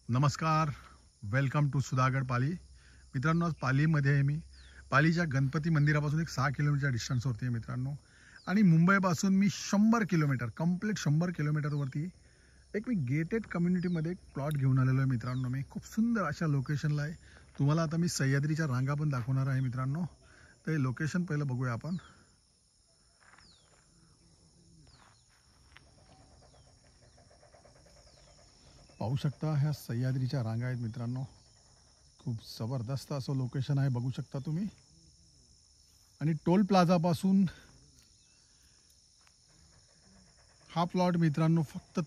नमस्कार, welcome to Sudhagad Pali. मित्रांनो, आज पालीमध्ये आहे मी. पालीच्या गणपती मंदिरापासून एक 6 किलोमीटर डिस्टन्सवरती आहे मित्रांनो. आणि मुंबईपासून मी 100 किलोमीटर कंप्लीट 100 किलोमीटरवरती एक मी गेटेड कम्युनिटीमध्ये एक प्लॉट घेऊन आलेलो आहे मित्रांनो. मी खूप सुंदर अशा लोकेशनला आहे. तुम्हाला आता मी सह्याद्रीच्या रांगा पण दाखवणार आहे मित्रांनो. तर हे लोकेशन पहिलं बघूया आपण. पाहू शकता ह्या सह्याद्रीच्या रांगा आहेत मित्रांनो. खूप जबरदस्त असं लोकेशन आहे, बघू शकता तुम्ही. आणि टोल प्लाझापासून हा प्लॉट मित्रांनो फक्त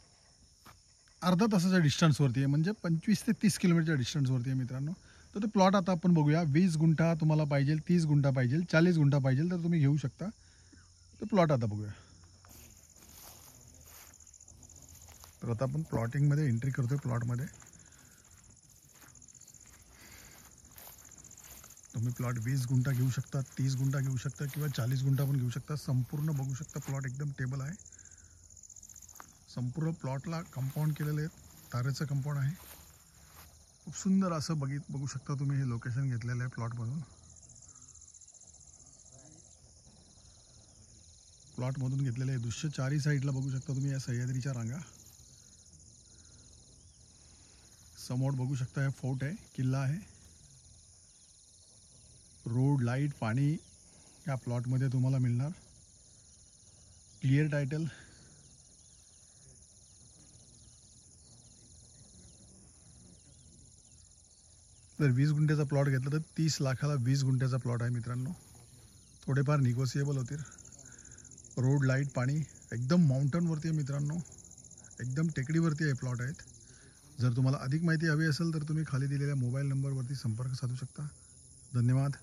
अर्धा तासाच्या डिस्टन्सवरती आहे, म्हणजे 25 ते 30 किलोमीटरच्या डिस्टन्सवरती आहे मित्रांनो. तर तो प्लॉट आता आपण बघूया. 20 गुंठा तुम्हाला पाहिजे, 30 गुंठा पाहिजे, 40 गुंठा पाहिजे तर तुम्ही घेऊ शकता. तो प्लॉट आता बघूया. तर आता आपण प्लॉटिंगमध्ये एंट्री करतोय. प्लॉटमध्ये तुम्ही प्लॉट 20 गुंठा घेऊ शकता, 30 गुंठा घेऊ शकता किंवा 40 गुंठा पण घेऊ शकता. संपूर्ण बघू शकता प्लॉट एकदम टेबल आहे. संपूर्ण प्लॉटला कंपाऊंड केलेलं आहे, तारेचं कंपाऊंड आहे. खूप सुंदर असं बघू शकता तुम्ही. हे लोकेशन घेतलेलं आहे प्लॉटमधून. प्लॉटमधून घेतलेलं आहे दृश्य. चारही साईडला बघू शकता तुम्ही या सह्याद्रीच्या रांगा. समोर बघू शकता हे फोर्ट आहे, किल्ला आहे. रोड, लाईट, पाणी या प्लॉटमध्ये तुम्हाला मिळणार. Clear title. जर 20 गुंठ्याचा प्लॉट घेतला तर 30 लाखाला 20 गुंठ्याचा प्लॉट आहे मित्रांनो. थोडेफार निगोसिएबल होतील. रोड, लाईट, पाणी एकदम माउंटनवरती आहे मित्रांनो. एकदम टेकडीवरती आहे प्लॉट आहेत. जर तुम्हाला अधिक माहिती हवी असेल तर तुम्ही खाली दिलेल्या मोबाईल नंबरवरती संपर्क साधू शकता. धन्यवाद.